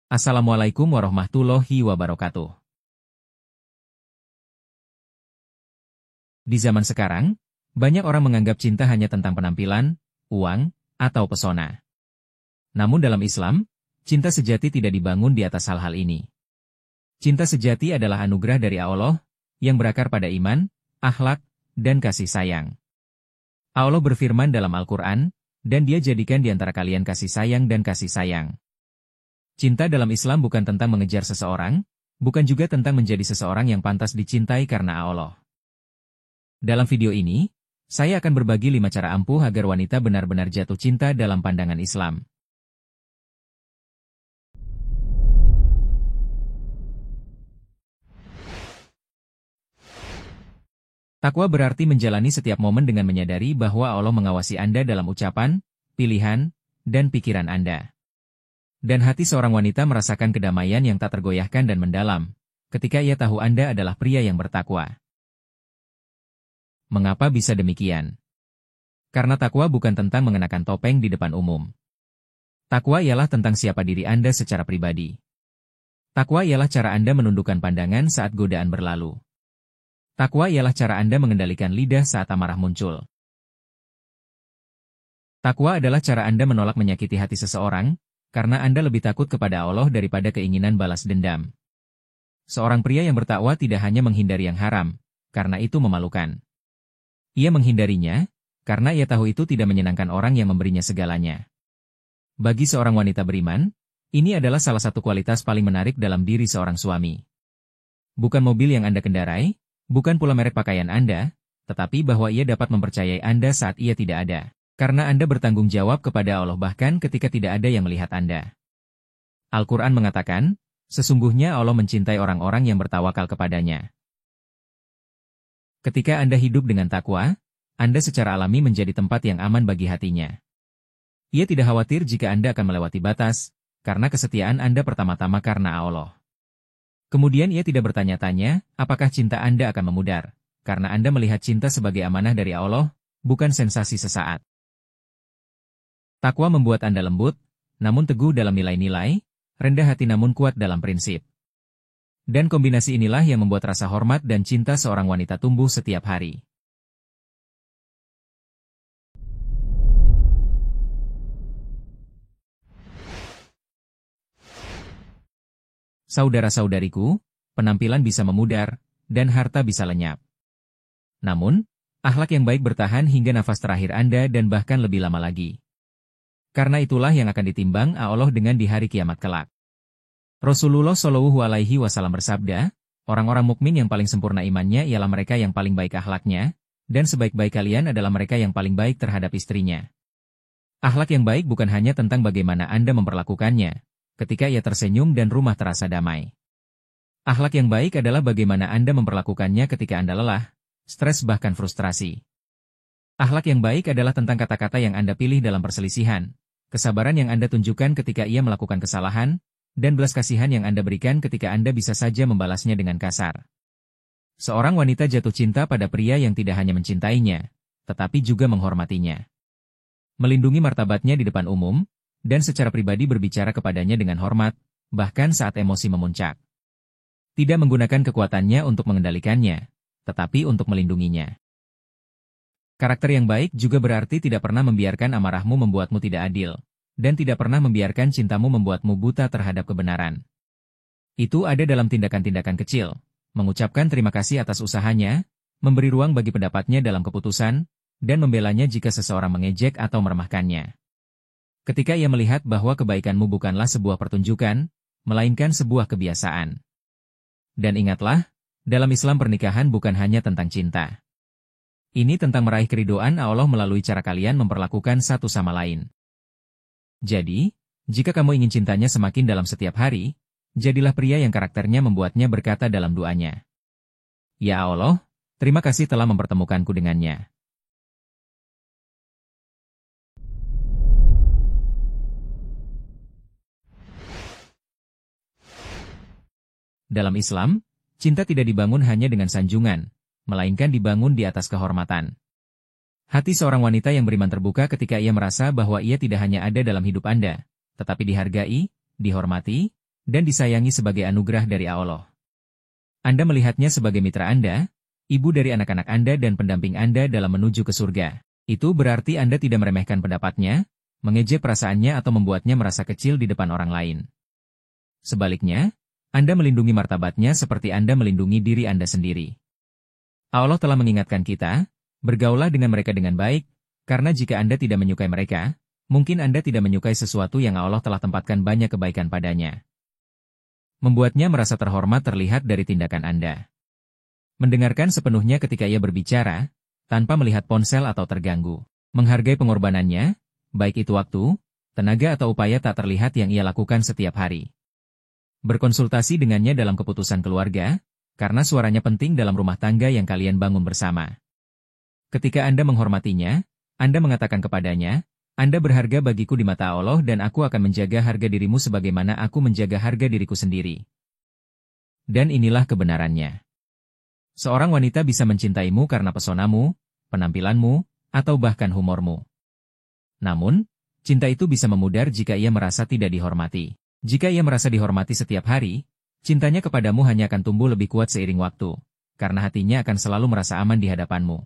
Assalamualaikum warahmatullahi wabarakatuh. Di zaman sekarang, banyak orang menganggap cinta hanya tentang penampilan, uang, atau pesona. Namun dalam Islam, cinta sejati tidak dibangun di atas hal-hal ini. Cinta sejati adalah anugerah dari Allah, yang berakar pada iman, akhlak, dan kasih sayang. Allah berfirman dalam Al-Quran, dan Dia jadikan di antara kalian kasih sayang dan kasih sayang. Cinta dalam Islam bukan tentang mengejar seseorang, bukan juga tentang menjadi seseorang yang pantas dicintai karena Allah. Dalam video ini, saya akan berbagi 5 cara ampuh agar wanita benar-benar jatuh cinta dalam pandangan Islam. Takwa berarti menjalani setiap momen dengan menyadari bahwa Allah mengawasi Anda dalam ucapan, pilihan, dan pikiran Anda. Dan hati seorang wanita merasakan kedamaian yang tak tergoyahkan dan mendalam, ketika ia tahu Anda adalah pria yang bertakwa. Mengapa bisa demikian? Karena takwa bukan tentang mengenakan topeng di depan umum. Takwa ialah tentang siapa diri Anda secara pribadi. Takwa ialah cara Anda menundukkan pandangan saat godaan berlalu. Takwa ialah cara Anda mengendalikan lidah saat amarah muncul. Takwa adalah cara Anda menolak menyakiti hati seseorang, karena Anda lebih takut kepada Allah daripada keinginan balas dendam. Seorang pria yang bertakwa tidak hanya menghindari yang haram, karena itu memalukan. Ia menghindarinya, karena ia tahu itu tidak menyenangkan orang yang memberinya segalanya. Bagi seorang wanita beriman, ini adalah salah satu kualitas paling menarik dalam diri seorang suami. Bukan mobil yang Anda kendarai, bukan pula merek pakaian Anda, tetapi bahwa ia dapat mempercayai Anda saat ia tidak ada. Karena Anda bertanggung jawab kepada Allah bahkan ketika tidak ada yang melihat Anda. Al-Quran mengatakan, sesungguhnya Allah mencintai orang-orang yang bertawakal kepadanya. Ketika Anda hidup dengan takwa, Anda secara alami menjadi tempat yang aman bagi hatinya. Ia tidak khawatir jika Anda akan melewati batas, karena kesetiaan Anda pertama-tama karena Allah. Kemudian ia tidak bertanya-tanya, apakah cinta Anda akan memudar, karena Anda melihat cinta sebagai amanah dari Allah, bukan sensasi sesaat. Takwa membuat Anda lembut, namun teguh dalam nilai-nilai, rendah hati namun kuat dalam prinsip. Dan kombinasi inilah yang membuat rasa hormat dan cinta seorang wanita tumbuh setiap hari. Saudara-saudariku, penampilan bisa memudar, dan harta bisa lenyap. Namun, akhlak yang baik bertahan hingga nafas terakhir Anda dan bahkan lebih lama lagi. Karena itulah yang akan ditimbang Allah dengan di hari kiamat kelak. Rasulullah Shallallahu Alaihi Wasallam bersabda, orang-orang mukmin yang paling sempurna imannya ialah mereka yang paling baik akhlaknya, dan sebaik-baik kalian adalah mereka yang paling baik terhadap istrinya. Akhlak yang baik bukan hanya tentang bagaimana Anda memperlakukannya, ketika ia tersenyum dan rumah terasa damai. Akhlak yang baik adalah bagaimana Anda memperlakukannya ketika Anda lelah, stres bahkan frustrasi. Akhlak yang baik adalah tentang kata-kata yang Anda pilih dalam perselisihan, kesabaran yang Anda tunjukkan ketika ia melakukan kesalahan, dan belas kasihan yang Anda berikan ketika Anda bisa saja membalasnya dengan kasar. Seorang wanita jatuh cinta pada pria yang tidak hanya mencintainya, tetapi juga menghormatinya. Melindungi martabatnya di depan umum, dan secara pribadi berbicara kepadanya dengan hormat, bahkan saat emosi memuncak. Tidak menggunakan kekuatannya untuk mengendalikannya, tetapi untuk melindunginya. Karakter yang baik juga berarti tidak pernah membiarkan amarahmu membuatmu tidak adil, dan tidak pernah membiarkan cintamu membuatmu buta terhadap kebenaran. Itu ada dalam tindakan-tindakan kecil, mengucapkan terima kasih atas usahanya, memberi ruang bagi pendapatnya dalam keputusan, dan membelanya jika seseorang mengejek atau meremehkannya. Ketika ia melihat bahwa kebaikanmu bukanlah sebuah pertunjukan, melainkan sebuah kebiasaan. Dan ingatlah, dalam Islam pernikahan bukan hanya tentang cinta. Ini tentang meraih keridhaan Allah melalui cara kalian memperlakukan satu sama lain. Jadi, jika kamu ingin cintanya semakin dalam setiap hari, jadilah pria yang karakternya membuatnya berkata dalam doanya, "Ya Allah, terima kasih telah mempertemukanku dengannya." Dalam Islam, cinta tidak dibangun hanya dengan sanjungan, melainkan dibangun di atas kehormatan. Hati seorang wanita yang beriman terbuka ketika ia merasa bahwa ia tidak hanya ada dalam hidup Anda, tetapi dihargai, dihormati, dan disayangi sebagai anugerah dari Allah. Anda melihatnya sebagai mitra Anda, ibu dari anak-anak Anda dan pendamping Anda dalam menuju ke surga. Itu berarti Anda tidak meremehkan pendapatnya, mengejek perasaannya atau membuatnya merasa kecil di depan orang lain. Sebaliknya, Anda melindungi martabatnya seperti Anda melindungi diri Anda sendiri. Allah telah mengingatkan kita, bergaulah dengan mereka dengan baik, karena jika Anda tidak menyukai mereka, mungkin Anda tidak menyukai sesuatu yang Allah telah tempatkan banyak kebaikan padanya. Membuatnya merasa terhormat terlihat dari tindakan Anda. Mendengarkan sepenuhnya ketika ia berbicara, tanpa melihat ponsel atau terganggu. Menghargai pengorbanannya, baik itu waktu, tenaga atau upaya tak terlihat yang ia lakukan setiap hari. Berkonsultasi dengannya dalam keputusan keluarga, karena suaranya penting dalam rumah tangga yang kalian bangun bersama. Ketika Anda menghormatinya, Anda mengatakan kepadanya, Anda berharga bagiku di mata Allah dan aku akan menjaga harga dirimu sebagaimana aku menjaga harga diriku sendiri. Dan inilah kebenarannya. Seorang wanita bisa mencintaimu karena pesonamu, penampilanmu, atau bahkan humormu. Namun, cinta itu bisa memudar jika ia merasa tidak dihormati. Jika ia merasa dihormati setiap hari, cintanya kepadamu hanya akan tumbuh lebih kuat seiring waktu, karena hatinya akan selalu merasa aman di hadapanmu.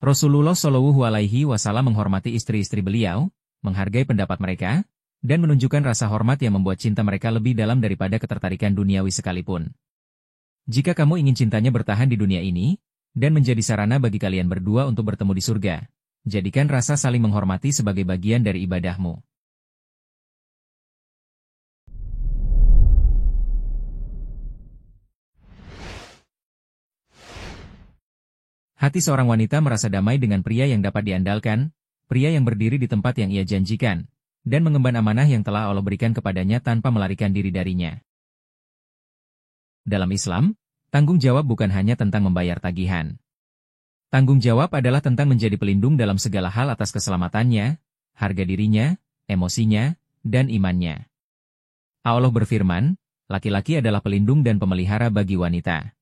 Rasulullah Shallallahu Alaihi Wasallam menghormati istri-istri beliau, menghargai pendapat mereka, dan menunjukkan rasa hormat yang membuat cinta mereka lebih dalam daripada ketertarikan duniawi sekalipun. Jika kamu ingin cintanya bertahan di dunia ini, dan menjadi sarana bagi kalian berdua untuk bertemu di surga, jadikan rasa saling menghormati sebagai bagian dari ibadahmu. Hati seorang wanita merasa damai dengan pria yang dapat diandalkan, pria yang berdiri di tempat yang ia janjikan, dan mengemban amanah yang telah Allah berikan kepadanya tanpa melarikan diri darinya. Dalam Islam, tanggung jawab bukan hanya tentang membayar tagihan. Tanggung jawab adalah tentang menjadi pelindung dalam segala hal atas keselamatannya, harga dirinya, emosinya, dan imannya. Allah berfirman, laki-laki adalah pelindung dan pemelihara bagi wanita.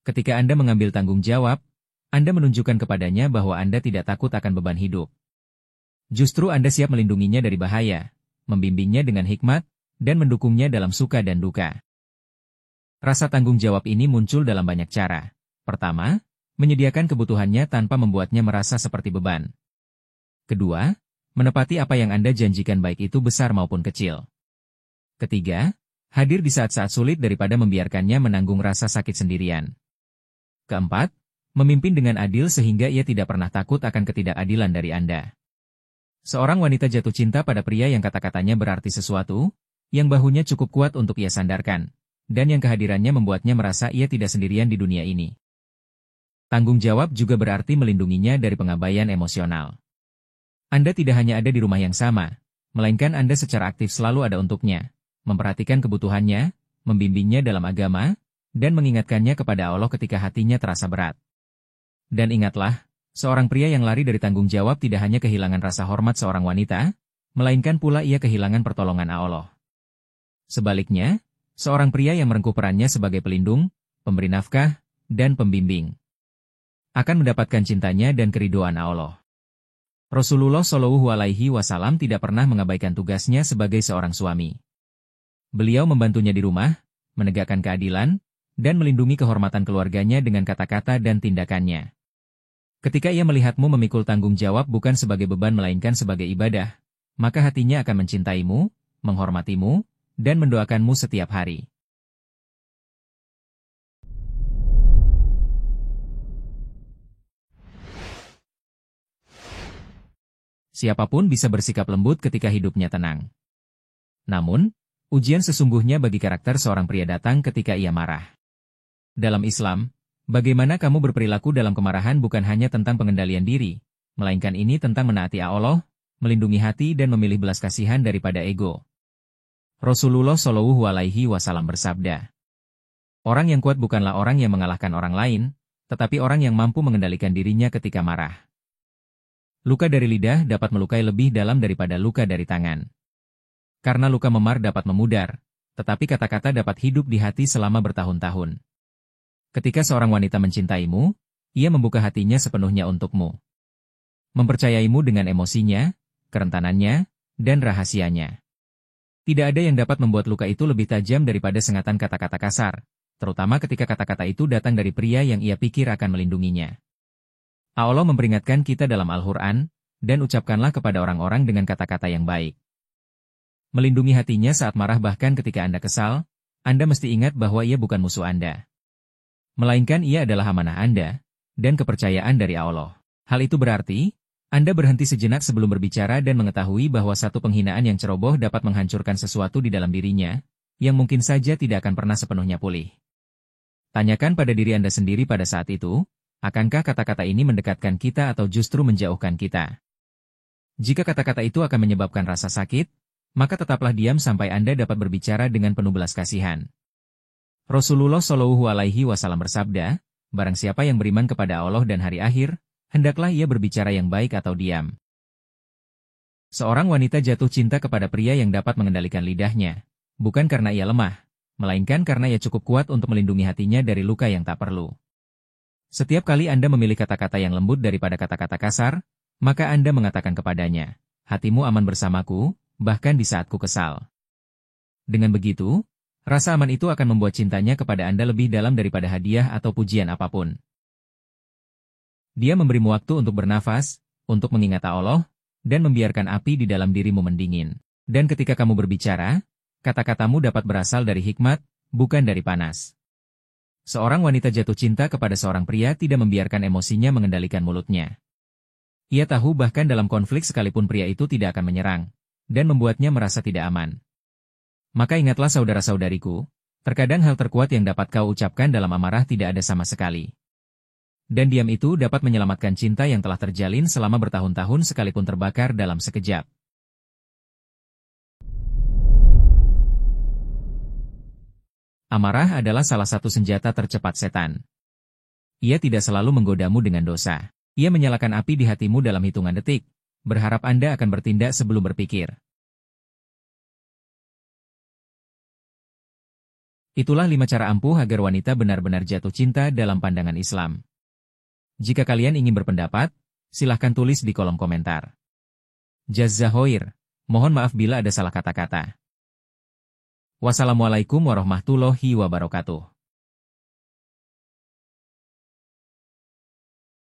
Ketika Anda mengambil tanggung jawab, Anda menunjukkan kepadanya bahwa Anda tidak takut akan beban hidup. Justru Anda siap melindunginya dari bahaya, membimbingnya dengan hikmat, dan mendukungnya dalam suka dan duka. Rasa tanggung jawab ini muncul dalam banyak cara. Pertama, menyediakan kebutuhannya tanpa membuatnya merasa seperti beban. Kedua, menepati apa yang Anda janjikan baik itu besar maupun kecil. Ketiga, hadir di saat-saat sulit daripada membiarkannya menanggung rasa sakit sendirian. Keempat, memimpin dengan adil sehingga ia tidak pernah takut akan ketidakadilan dari Anda. Seorang wanita jatuh cinta pada pria yang kata-katanya berarti sesuatu, yang bahunya cukup kuat untuk ia sandarkan, dan yang kehadirannya membuatnya merasa ia tidak sendirian di dunia ini. Tanggung jawab juga berarti melindunginya dari pengabaian emosional. Anda tidak hanya ada di rumah yang sama, melainkan Anda secara aktif selalu ada untuknya, memperhatikan kebutuhannya, membimbingnya dalam agama, dan mengingatkannya kepada Allah ketika hatinya terasa berat. Dan ingatlah, seorang pria yang lari dari tanggung jawab tidak hanya kehilangan rasa hormat seorang wanita, melainkan pula ia kehilangan pertolongan Allah. Sebaliknya, seorang pria yang merengkuh perannya sebagai pelindung, pemberi nafkah, dan pembimbing akan mendapatkan cintanya dan keridhaan Allah. Rasulullah Shallallahu Alaihi Wasallam tidak pernah mengabaikan tugasnya sebagai seorang suami. Beliau membantunya di rumah, menegakkan keadilan, dan melindungi kehormatan keluarganya dengan kata-kata dan tindakannya. Ketika ia melihatmu memikul tanggung jawab bukan sebagai beban melainkan sebagai ibadah, maka hatinya akan mencintaimu, menghormatimu, dan mendoakanmu setiap hari. Siapapun bisa bersikap lembut ketika hidupnya tenang. Namun, ujian sesungguhnya bagi karakter seorang pria datang ketika ia marah. Dalam Islam, bagaimana kamu berperilaku dalam kemarahan bukan hanya tentang pengendalian diri, melainkan ini tentang menaati Allah, melindungi hati dan memilih belas kasihan daripada ego. Rasulullah Shallallahu Alaihi Wasallam bersabda, orang yang kuat bukanlah orang yang mengalahkan orang lain, tetapi orang yang mampu mengendalikan dirinya ketika marah. Luka dari lidah dapat melukai lebih dalam daripada luka dari tangan. Karena luka memar dapat memudar, tetapi kata-kata dapat hidup di hati selama bertahun-tahun. Ketika seorang wanita mencintaimu, ia membuka hatinya sepenuhnya untukmu. Mempercayaimu dengan emosinya, kerentanannya, dan rahasianya. Tidak ada yang dapat membuat luka itu lebih tajam daripada sengatan kata-kata kasar, terutama ketika kata-kata itu datang dari pria yang ia pikir akan melindunginya. Allah memperingatkan kita dalam Al-Quran, dan ucapkanlah kepada orang-orang dengan kata-kata yang baik. Melindungi hatinya saat marah bahkan ketika Anda kesal, Anda mesti ingat bahwa ia bukan musuh Anda. Melainkan ia adalah amanah Anda, dan kepercayaan dari Allah. Hal itu berarti, Anda berhenti sejenak sebelum berbicara dan mengetahui bahwa satu penghinaan yang ceroboh dapat menghancurkan sesuatu di dalam dirinya, yang mungkin saja tidak akan pernah sepenuhnya pulih. Tanyakan pada diri Anda sendiri pada saat itu, akankah kata-kata ini mendekatkan kita atau justru menjauhkan kita? Jika kata-kata itu akan menyebabkan rasa sakit, maka tetaplah diam sampai Anda dapat berbicara dengan penuh belas kasihan. Rasulullah Shallallahu Alaihi Wasallam bersabda, barang siapa yang beriman kepada Allah dan hari akhir, hendaklah ia berbicara yang baik atau diam. Seorang wanita jatuh cinta kepada pria yang dapat mengendalikan lidahnya, bukan karena ia lemah, melainkan karena ia cukup kuat untuk melindungi hatinya dari luka yang tak perlu. Setiap kali Anda memilih kata-kata yang lembut daripada kata-kata kasar, maka Anda mengatakan kepadanya, hatimu aman bersamaku, bahkan di saat ku kesal. Dengan begitu, rasa aman itu akan membuat cintanya kepada Anda lebih dalam daripada hadiah atau pujian apapun. Dia memberimu waktu untuk bernafas, untuk mengingat Allah, dan membiarkan api di dalam dirimu mendingin. Dan ketika kamu berbicara, kata-katamu dapat berasal dari hikmat, bukan dari panas. Seorang wanita jatuh cinta kepada seorang pria tidak membiarkan emosinya mengendalikan mulutnya. Ia tahu bahkan dalam konflik sekalipun pria itu tidak akan menyerang, dan membuatnya merasa tidak aman. Maka ingatlah saudara-saudariku, terkadang hal terkuat yang dapat kau ucapkan dalam amarah tidak ada sama sekali. Dan diam itu dapat menyelamatkan cinta yang telah terjalin selama bertahun-tahun sekalipun terbakar dalam sekejap. Amarah adalah salah satu senjata tercepat setan. Ia tidak selalu menggodamu dengan dosa. Ia menyalakan api di hatimu dalam hitungan detik, berharap Anda akan bertindak sebelum berpikir. Itulah 5 cara ampuh agar wanita benar-benar jatuh cinta dalam pandangan Islam. Jika kalian ingin berpendapat, silahkan tulis di kolom komentar. Jazahoir, mohon maaf bila ada salah kata-kata. Wassalamualaikum warahmatullahi wabarakatuh.